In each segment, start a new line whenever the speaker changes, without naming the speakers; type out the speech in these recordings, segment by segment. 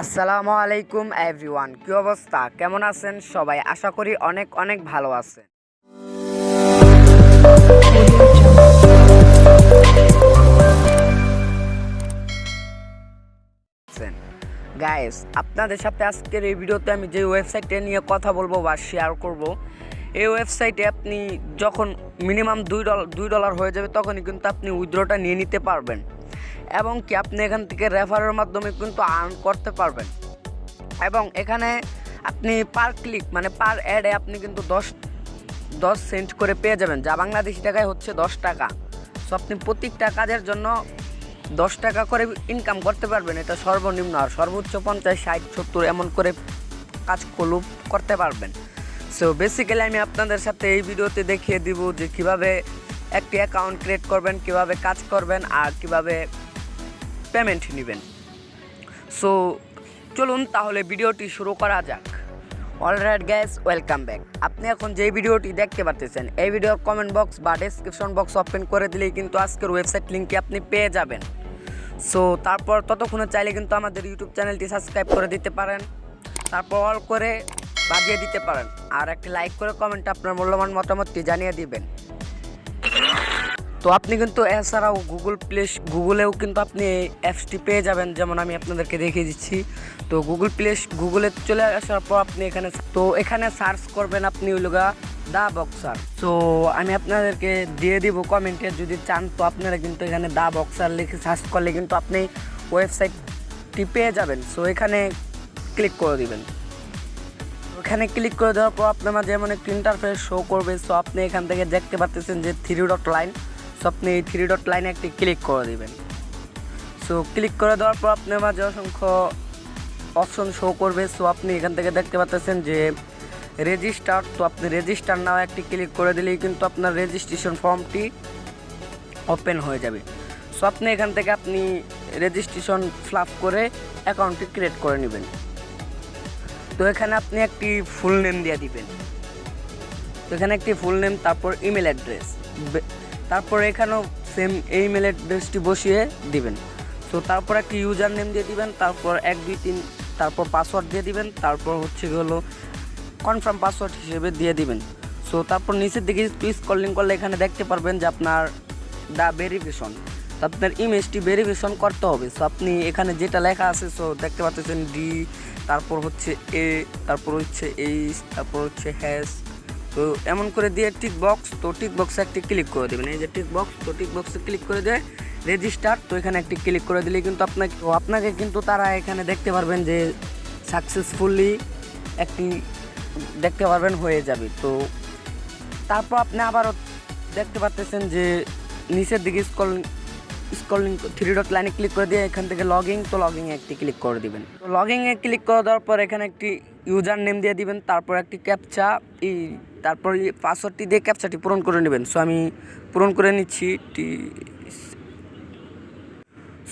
আসসালামু আলাইকুম এভরিওয়ান, কি অবস্থা, কেমন আছেন সবাই? আশা করি অনেক অনেক ভালো আছেন। গাইস, আপনাদের সাথে আজকের এই ভিডিওতে আমি যে ওয়েবসাইটটা নিয়ে কথা বলবো বা শেয়ার করব, এই ওয়েবসাইটে আপনি যখন মিনিমাম $2 হয়ে যাবে তখনই কিন্তু আপনি উইথড্রটা নিয়ে নিতে পারবেন এবং কি আপনি এখান থেকে রেফারের মাধ্যমে কিন্তু আর্ন করতে পারবেন। এবং এখানে আপনি পার ক্লিক মানে পার অ্যাডে আপনি কিন্তু 10 সেন্ট করে পেয়ে যাবেন, যা বাংলাদেশি টাকায় হচ্ছে 10 টাকা। সো আপনি প্রত্যেকটা কাজের জন্য 10 টাকা করে ইনকাম করতে পারবেন। এটা সর্বনিম্ন, আর সর্বোচ্চ 50, 60, 70 এমন করে কাজ করতে পারবেন। সো বেসিক্যালি আমি আপনাদের সাথে এই ভিডিওতে দেখিয়ে দিব যে কিভাবে একটি অ্যাকাউন্ট ক্রিয়েট করবেন, কিভাবে কাজ করবেন আর কিভাবে পেমেন্ট নেবেন। সো চলুন তাহলে ভিডিওটি শুরু করা যাক। Alright guys, welcome back. আপনি এখন যে ভিডিওটি দেখতে পাচ্ছেন, এই ভিডিওর কমেন্ট বক্স বা ডেসক্রিপশন বক্স ওপেন করে দিলেই কিন্তু আজকের ওয়েবসাইট লিঙ্কটি আপনি পেয়ে যাবেন। সো তারপর ততক্ষণে চাইলে কিন্তু আমাদের ইউটিউব চ্যানেলটি সাবস্ক্রাইব করে দিতে পারেন, তারপর অল করে বাজিয়ে দিতে পারেন, আর একটি লাইক করে কমেন্টে আপনার মূল্যবান মতামতটি জানিয়ে দিবেন। তো আপনি কিন্তু এছাড়াও গুগলেও কিন্তু আপনি এই অ্যাপসটি পেয়ে যাবেন, যেমন আমি আপনাদেরকে দেখিয়ে দিচ্ছি। তো গুগলে চলে আসার পর আপনি এখানে সার্চ করবেন আপনি ওইলগা দা বক্সার। তো আমি আপনাদেরকে দিয়ে দিব কমেন্টে, যদি চান তো আপনারা কিন্তু এখানে দা বক্সার লিখে সার্চ করলে কিন্তু আপনি ওয়েবসাইটটি পেয়ে যাবেন। সো এখানে ক্লিক করে দিবেন। এখানে ক্লিক করে দেওয়ার পর আপনার মাঝে এমন একটি ইন্টারফেস শো করবে। সো আপনি এখান থেকে দেখতে পাচ্ছেন যে 3 ডট লাইন। সো আপনি এই 3 ডট লাইনে একটি ক্লিক করে দিবেন। সো ক্লিক করে দেওয়ার পর আপনার মাঝে অসংখ্য অপশন শো করবে। সো আপনি এখান থেকে দেখতে পাচ্ছেন যে রেজিস্টার। তো আপনি রেজিস্টার নাও একটি ক্লিক করে দিলেই কিন্তু আপনার রেজিস্ট্রেশন ফর্মটি ওপেন হয়ে যাবে। সো আপনি এখান থেকে আপনি রেজিস্ট্রেশন ফিল করে অ্যাকাউন্টটি ক্রিয়েট করে নেবেন। তো এখানে আপনি একটি ফুল নেম দিয়ে দিবেন। তো এখানে একটি ফুল নেম, তারপর ইমেল অ্যাড্রেস, তারপর এখানেও সেম এই ইমেল অ্যাড্রেসটি বসিয়ে দিবেন। তো তারপর একটি ইউজার নেম দিয়ে দিবেন, তারপর 1, 2, 3, তারপর পাসওয়ার্ড দিয়ে দিবেন, তারপর হলো কনফার্ম পাসওয়ার্ড হিসেবে দিয়ে দিবেন। সো তারপর নিচের দিকে একটু স্ক্রলিং করলে এখানে দেখতে পারবেন যে আপনার দা ভেরিফিকেশন, তো আপনার ইমেজটি ভেরিফিকেশন করতে হবে। সো আপনি এখানে যেটা লেখা আছে, সো দেখতে পাচ্ছেন ডি, তারপর হচ্ছে এ, তারপর হচ্ছে এইচ, তারপর হচ্ছে হ্যাশ। তো এমন করে দিয়ে টিক বক্স, তো টিক বক্সে একটি ক্লিক করে দেবেন। এই যে টিক বক্স, তো টিক বক্সে ক্লিক করে দিয়ে রেজিস্টার, তো এখানে একটি ক্লিক করে দিলেই কিন্তু আপনাকে কিন্তু তারা এখানে দেখতে পারবেন যে সাকসেসফুলি একটি দেখতে পারবেন হয়ে যাবে। তো তারপর আপনি আবারও দেখতে পাচ্ছেন যে নিচের দিকে স্ক্রলিং 3 ডট লাইনে ক্লিক করে দিয়ে এখান থেকে লগইন, তো লগইনে একটি ক্লিক করে দিবেন। তো লগইনে ক্লিক করে দেওয়ার পর এখানে একটি ইউজার নেম দিয়ে দিবেন, তারপর একটি ক্যাপচা, তারপর পাসওয়ার্ডটি দিয়ে ক্যাপচাটি পূরণ করে নেবেন। সো আমি পূরণ করে নিচ্ছি।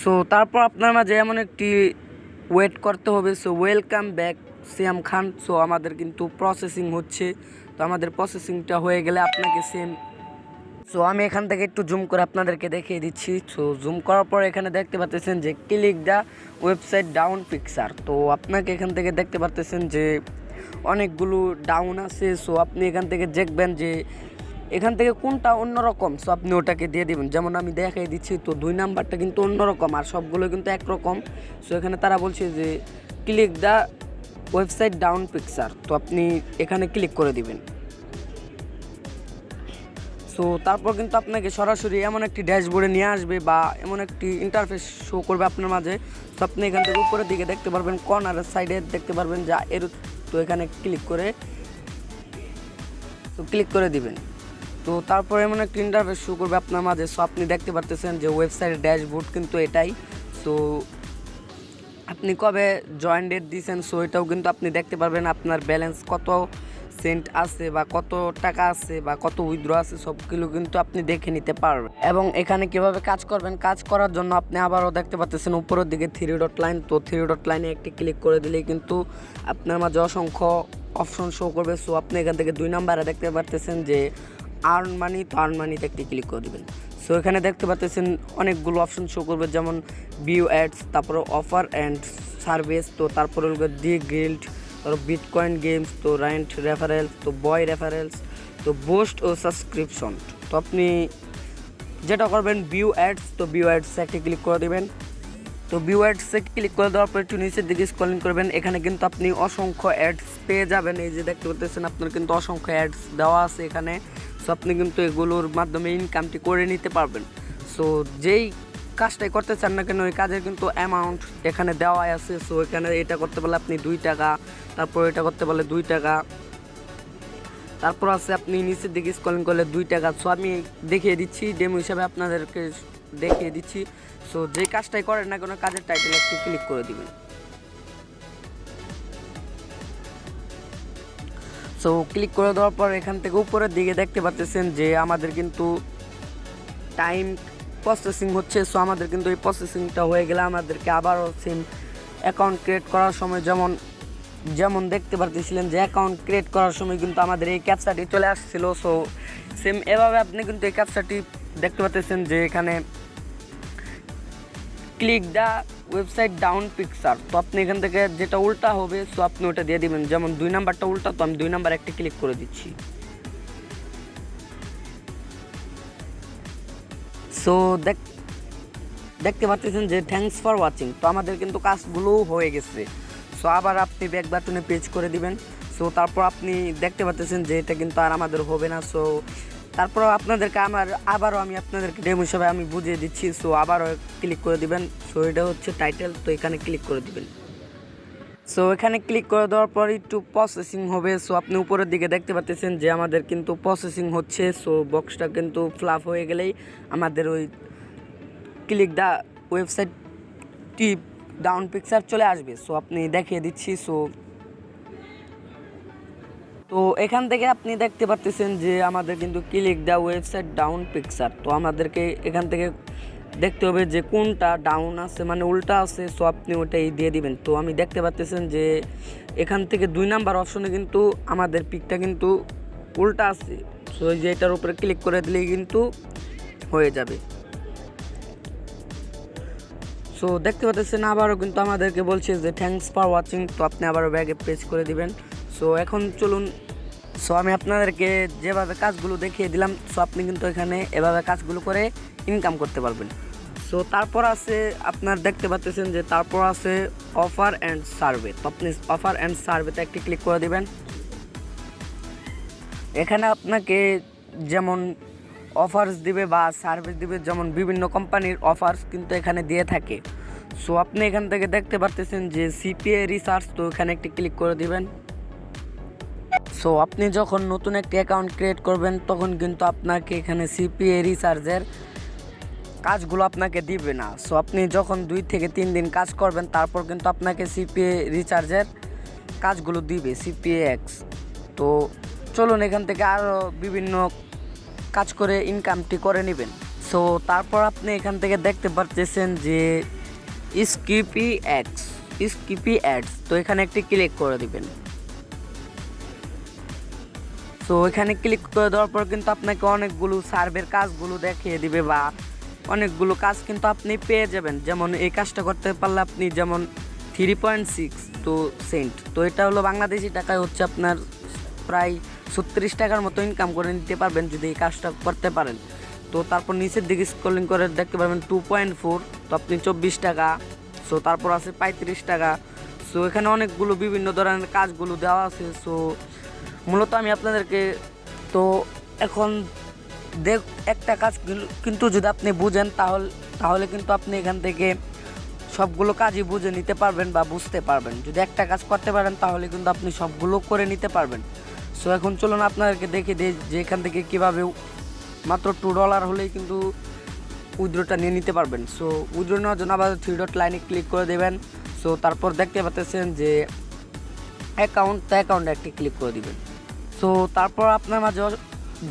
সো তারপর আপনার মাঝে এমন একটি ওয়েট করতে হবে। সো ওয়েলকাম ব্যাক সিয়াম খান। সো আমাদের কিন্তু প্রসেসিং হচ্ছে, তো আমাদের প্রসেসিংটা হয়ে গেলে আপনাকে সো আমি এখান থেকে একটু জুম করে আপনাদেরকে দেখিয়ে দিচ্ছি। সো জুম করার পর এখানে দেখতে পাচ্ছেন যে click the website down picture. তো আপনাকে এখান থেকে দেখতে পাচ্ছেন যে অনেকগুলো ডাউন আছে। সো আপনি এখান থেকে দেখবেন যে এখান থেকে কোনটা অন্যরকম, সো আপনি ওটাকে দিয়ে দিবেন। যেমন আমি দেখাই দিচ্ছি, তো 2 নাম্বারটা কিন্তু অন্যরকম আর সবগুলো কিন্তু একরকম। সো এখানে তারা বলছে যে click the website down picture, তো আপনি এখানে ক্লিক করে দিবেন। সো তারপর কিন্তু আপনাকে সরাসরি এমন একটি ড্যাশবোর্ডে নিয়ে আসবে বা এমন একটি ইন্টারফেস শো করবে আপনার মাঝে। তো আপনি এখান থেকে উপরের দিকে দেখতে পারবেন, কর্নারের সাইডে দেখতে পারবেন যা তো এখানে ক্লিক করে দিবেন। তো তারপর এমন একটি ইন্টারফেস শো করবে আপনার মাঝে। সো আপনি দেখতে পারতেছেন যে ওয়েবসাইটের ড্যাশবোর্ড কিন্তু এটাই। সো আপনি কবে জয়েন ডেট দিয়েছেন, সো এটাও কিন্তু আপনি দেখতে পারবেন। আপনার ব্যালেন্স কত সেন্ট আছে বা কত টাকা আছে বা কত উইথড্র আছে, সবগুলো কিন্তু আপনি দেখে নিতে পারবেন। এবং এখানে কিভাবে কাজ করবেন, কাজ করার জন্য আপনি আবারও দেখতে পাচ্ছেন উপরের দিকে 3 ডট লাইন। তো 3 ডট লাইনে একটি ক্লিক করে দিলেই কিন্তু আপনার মাঝে অসংখ্য অপশন শো করবে। সো আপনি এখান থেকে 2 নাম্বারে দেখতে পাচ্ছেন যে আর্ন মানি, তো আর্ন মানিতে একটি ক্লিক করে দেবেন। সো এখানে দেখতে পাচ্ছেন অনেকগুলো অপশন শো করবে, যেমন ভিউ অ্যাডস, তারপরে অফার অ্যান্ড সার্ভিস, তো তারপর হলো দি গিল্ড, তারপর বিটকয়েন গেমস, তো রেন্ট রেফারেলস, তো বয় রেফারেলস, তো বুস্ট ও সাবস্ক্রিপশন। তো আপনি যেটা করবেন ভিউ অ্যাডস, তো ভিউ অ্যাডসে একটি ক্লিক করে দেবেন। তো ভিউ অ্যাডসে ক্লিক করে দেওয়ার পর একটু নিচের দিকে স্ক্রলিং করবেন। এখানে কিন্তু আপনি অসংখ্য অ্যাডস পেয়ে যাবেন। এই যে দেখতে পাচ্ছেন আপনার কিন্তু অসংখ্য অ্যাডস দেওয়া আছে এখানে। সো আপনি কিন্তু এগুলোর মাধ্যমে ইনকামটি করে নিতে পারবেন। সো যেই কাজটাই করতে চান না কেন ওই কাজের কিন্তু অ্যামাউন্ট এখানে দেওয়া আছে। সো এখানে এটা করতে পারলে আপনি 2 টাকা, তারপর এটা করতে পারলে 2 টাকা, তারপর আছে আপনি নিচের দিকে স্ক্রলিং করলে 2 টাকা। সো আমি দেখিয়ে দিচ্ছি, ডেমো হিসাবে আপনাদেরকে দেখিয়ে দিচ্ছি। সো যে কাজটাই করেন না কোনো কাজের টাইটেল একটু ক্লিক করে দিবেন। সো ক্লিক করে দেওয়ার পর এখান থেকে উপরের দিকে দেখতে পাচ্ছেন যে আমাদের কিন্তু টাইম প্রসেসিং হচ্ছে। সো আমাদের কিন্তু এই প্রসেসিংটা হয়ে গেলে আমাদেরকে আবারও সেম অ্যাকাউন্ট ক্রিয়েট করার সময় যেমন দেখতে পাচ্ছিলেন যে অ্যাকাউন্ট ক্রিয়েট করার সময় কিন্তু আমাদের এই ক্যাপচাটি চলে আসছিল। সো সেম এভাবে আপনি কিন্তু এই ক্যাপচাটি দেখতে পাচ্ছেন যে এখানে click the website down picture. তো আপনি এখান থেকে যেটা উল্টা হবে সো আপনি ওটা দিয়ে দিবেন। যেমন 2 নাম্বারটা উল্টা, তো আমি 2 নাম্বার একটি ক্লিক করে দিচ্ছি। সো দেখতে পাচ্ছেন যে থ্যাঙ্কস ফর ওয়াচিং। তো আমাদের কিন্তু কাজগুলো হয়ে গেছে। সো আবার আপনি ব্যাক বাটনে পেজ করে দিবেন। সো তারপর আপনি দেখতে পাচ্ছেন যে এটা কিন্তু আর আমাদের হবে না। সো তারপর আপনাদেরকে আবারও আমি আপনাদেরকে ডেমো হিসাবে আমি বুঝিয়ে দিচ্ছি। সো আবারও ক্লিক করে দিবেন। সো এটা হচ্ছে টাইটেল, তো এখানে ক্লিক করে দিবেন। সো এখানে ক্লিক করে দেওয়ার পর একটু প্রসেসিং হবে। সো আপনি উপরের দিকে দেখতে পাচ্ছেন যে আমাদের কিন্তু প্রসেসিং হচ্ছে। সো বক্সটা কিন্তু ফ্লাপ হয়ে গেলেই আমাদের ওই click the website tip down picture চলে আসবে। সো আপনি দেখিয়ে দিচ্ছি। তো এখান থেকে আপনি দেখতে পাচ্ছেন যে আমাদের কিন্তু click the website down picture. তো আমাদেরকে এখান থেকে দেখতে হবে যে কোনটা ডাউন আছে মানে উল্টা আছে। সো আপনি ওটাই দিয়ে দিবেন। তো আমি দেখতে পাচ্ছেন যে এখান থেকে 2 নাম্বার অপশনে কিন্তু আমাদের পিকটা কিন্তু উল্টা আছে। সো এই যে এটার উপরে ক্লিক করে দিলেই কিন্তু হয়ে যাবে। সো দেখতে পাচ্ছেন আবারও কিন্তু আমাদেরকে বলছে যে থ্যাঙ্কস ফর ওয়াচিং। তো আপনি আবারও ব্যাগে পেজ করে দিবেন। সো এখন চলুন, সো আমি আপনাদেরকে যেভাবে কাজগুলো দেখিয়ে দিলাম, সো আপনি কিন্তু এখানে এভাবে কাজগুলো করে ইনকাম করতে পারবেন। সো তারপর আছে আপনার দেখতে পাচ্ছেন যে তারপর আছে অফার অ্যান্ড সার্ভে। তো আপনি অফার অ্যান্ড সার্ভেতে একটি ক্লিক করে দিবেন। এখানে আপনাকে যেমন অফার্স দিবে বা সার্ভিস দিবে, যেমন বিভিন্ন কোম্পানির অফার্স কিন্তু এখানে দিয়ে থাকে। সো আপনি এখান থেকে দেখতে পাচ্ছেন যে সিপিএ রিসার্চ, তো এখানে একটি ক্লিক করে দিবেন। সো আপনি যখন নতুন একটি অ্যাকাউন্ট ক্রিয়েট করবেন তখন কিন্তু আপনাকে এখানে সিপিএ রিসার্চের কাজগুলো আপনাকে দিবে না। সো আপনি যখন 2 থেকে 3 দিন কাজ করবেন তারপর কিন্তু আপনাকে সিপিএ রিচার্জের কাজগুলো দিবে, সিপিএ এক্স। তো চলুন এখান থেকে আরও বিভিন্ন কাজ করে ইনকামটি করে নেবেন। সো তারপর আপনি এখান থেকে দেখতে পাচ্ছেন যে স্কিপি অ্যাডস, তো এখানে একটি ক্লিক করে দিবেন। সো এখানে ক্লিক করে দেওয়ার পর কিন্তু আপনাকে অনেকগুলো সার্ভের কাজগুলো দেখিয়ে দিবে বা অনেকগুলো কাজ কিন্তু আপনি পেয়ে যাবেন। যেমন এই কাজটা করতে পারলে আপনি যেমন 3.6 তো সেন্ট, তো এটা হলো বাংলাদেশি টাকায় হচ্ছে আপনার প্রায় 36 টাকার মতো ইনকাম করে নিতে পারবেন যদি এই কাজটা করতে পারেন। তো তারপর নিচের দিকে স্ক্রলিং করে দেখতে পারবেন 2.4, তো আপনি 24 টাকা। সো তারপর আছে 35 টাকা। সো এখানে অনেকগুলো বিভিন্ন ধরনের কাজগুলো দেওয়া আছে। সো মূলত আমি আপনাদেরকে তো এখন একটা কাজ কিন্তু যদি আপনি বুঝেন তাহলে কিন্তু আপনি এখান থেকে সবগুলো কাজই বুঝে নিতে পারবেন বা বুঝতে পারবেন। যদি একটা কাজ করতে পারেন তাহলে কিন্তু আপনি সবগুলো করে নিতে পারবেন। সো এখন চলুন আপনাদেরকে দেখে দিই যে এখান থেকে কীভাবে মাত্র $2 হলেই কিন্তু উইথড্রটা নিয়ে নিতে পারবেন। সো উইথড্র নেওয়ার জন্য আবার 3 ডট লাইনে ক্লিক করে দেবেন। সো তারপর দেখতে পাচ্ছেন যে অ্যাকাউন্টে একটি ক্লিক করে দিবেন। সো তারপর আপনার মাঝে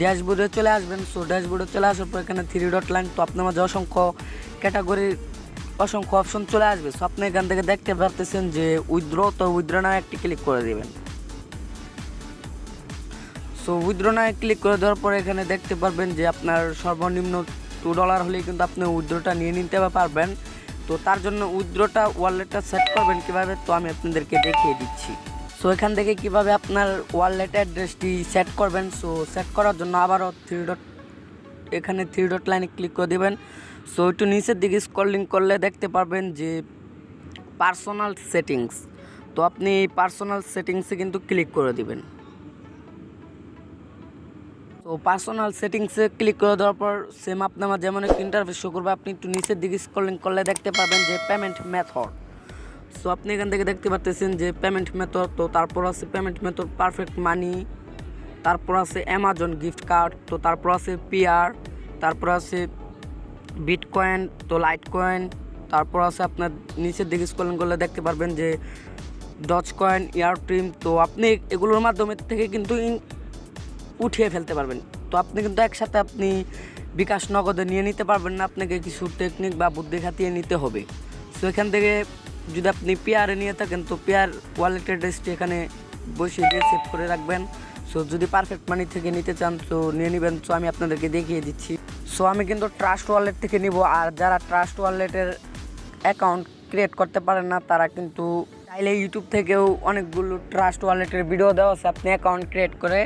ড্যাশবোর্ডে চলে আসবেন। সো ড্যাশবোর্ডে চলে আসার পর এখানে 3 ডট লাইন, তো আপনার মাঝে অসংখ্য ক্যাটাগরির অসংখ্য অপশন চলে আসবে। সো আপনি এখান থেকে দেখতে পাচ্ছেন যে উইথড্র নাও একটি ক্লিক করে দেবেন। সো উইথড্র নাও ক্লিক করে দেওয়ার পরে এখানে দেখতে পারবেন যে আপনার সর্বনিম্ন $2 হলেই কিন্তু আপনি উইথড্রটা নিয়ে নিতে পারবেন। তো তার জন্য উইথড্রটা ওয়ালেটটা সেট করবেন কীভাবে, তো আমি আপনাদেরকে দেখিয়ে দিচ্ছি। সো এখান থেকে কিভাবে আপনার ওয়ালেট অ্যাড্রেসটি সেট করবেন। সো সেট করার জন্য আবারও এখানে থ্রি ডট লাইনে ক্লিক করে দেবেন। সো একটু নিচের দিকে স্ক্রলিং করলে দেখতে পারবেন যে পার্সোনাল সেটিংস, তো আপনি পার্সোনাল সেটিংসে কিন্তু ক্লিক করে দিবেন। তো পার্সোনাল সেটিংসে ক্লিক করে দেওয়ার পর সেম আপনার যেমন একটা ইন্টারফেস শো করবে, আপনি একটু নিচের দিকে স্ক্রলিং করলে দেখতে পাবেন যে পেমেন্ট মেথড। সো আপনি এখান থেকে দেখতে পাচ্ছেন যে পেমেন্ট মেথড, তো তারপর আছে পেমেন্ট মেথড পারফেক্ট মানি, তারপর আছে অ্যামাজন গিফট কার্ড, তো তারপর আছে পিআর, তারপর আছে বিটকয়েন, তো লাইট কয়েন, তারপর আছে আপনার নিচের দিকে স্ক্রলিং করলে দেখতে পারবেন যে ডজ কয়েন, ইয়ার ট্রিম। তো আপনি এগুলোর মাধ্যমে থেকে কিন্তু উঠিয়ে ফেলতে পারবেন। তো আপনি কিন্তু একসাথে আপনি বিকাশ নগদে নিয়ে নিতে পারবেন না, আপনাকে কিছু টেকনিক বা বুদ্ধি খাটিয়ে নিতে হবে। সো এখান থেকে যদি আপনি পেয়ারে নিয়ে থাকেন তো পেয়ার ওয়ালেট অ্যাড্রেসটি এখানে বসিয়ে দিয়ে সেভ করে রাখবেন। সো যদি পারফেক্ট মানি থেকে নিতে চান তো নিয়ে নেবেন। সো আমি আপনাদেরকে দেখিয়ে দিচ্ছি। সো আমি কিন্তু ট্রাস্ট ওয়ালেট থেকে নিব, আর যারা ট্রাস্ট ওয়ালেটের অ্যাকাউন্ট ক্রিয়েট করতে পারেন না তারা কিন্তু চাইলে ইউটিউব থেকেও অনেকগুলো ট্রাস্ট ওয়ালেটের ভিডিও দেওয়া আছে, আপনি অ্যাকাউন্ট ক্রিয়েট করে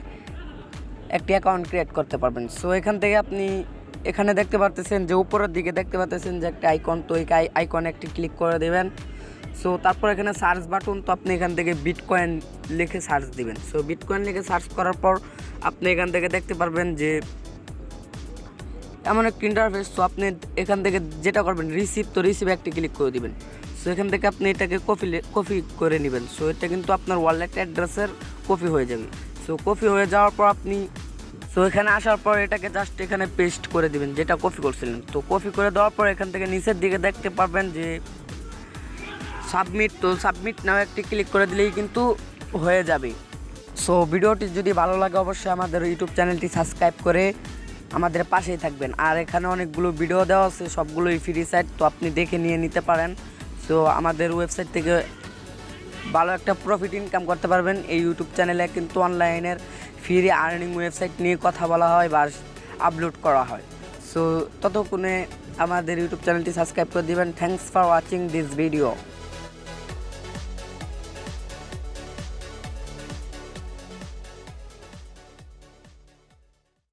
একটি অ্যাকাউন্ট ক্রিয়েট করতে পারবেন। সো এখান থেকে আপনি এখানে দেখতে পাচ্ছেন যে উপরের দিকে দেখতে পাচ্ছেন যে একটা আইকন, তো এই আইকনে একটি ক্লিক করে দেবেন। সো তারপর এখানে সার্চ বাটন, তো আপনি এখান থেকে বিটকয়েন লিখে সার্চ দিবেন। সো বিটকয়েন লিখে সার্চ করার পর আপনি এখান থেকে দেখতে পারবেন যে এমন একটা ইন্টারফেস। তো আপনি এখান থেকে যেটা করবেন রিসিভ, তো রিসিভ একটি ক্লিক করে দিবেন। সো এখান থেকে আপনি এটাকে কপি করে নেবেন। সো এটা কিন্তু আপনার ওয়ালেট অ্যাড্রেসের কপি হয়ে যাবে। সো কপি হয়ে যাওয়ার পর আপনি এখানে আসার পর এটাকে জাস্ট এখানে পেস্ট করে দিবেন যেটা কপি করছিলেন। তো কপি করে দেওয়ার পর এখান থেকে নিচের দিকে দেখতে পারবেন যে সাবমিট, তো সাবমিট নাও একটি ক্লিক করে দিলেই কিন্তু হয়ে যাবে। সো ভিডিওটি যদি ভালো লাগে অবশ্যই আমাদের ইউটিউব চ্যানেলটি সাবস্ক্রাইব করে আমাদের পাশেই থাকবেন। আর এখানে অনেকগুলো ভিডিও দেওয়া আছে, সবগুলোই ফ্রি সাইট, তো আপনি দেখে নিয়ে নিতে পারেন। সো আমাদের ওয়েবসাইট থেকে ভালো একটা প্রফিট ইনকাম করতে পারবেন। এই ইউটিউব চ্যানেলে কিন্তু অনলাইনের ফ্রি আর্নিং ওয়েবসাইট নিয়ে কথা বলা হয় বা আপলোড করা হয়। সো ততক্ষণে আমাদের ইউটিউব চ্যানেলটি সাবস্ক্রাইব করে দিবেন। Thanks for watching this video.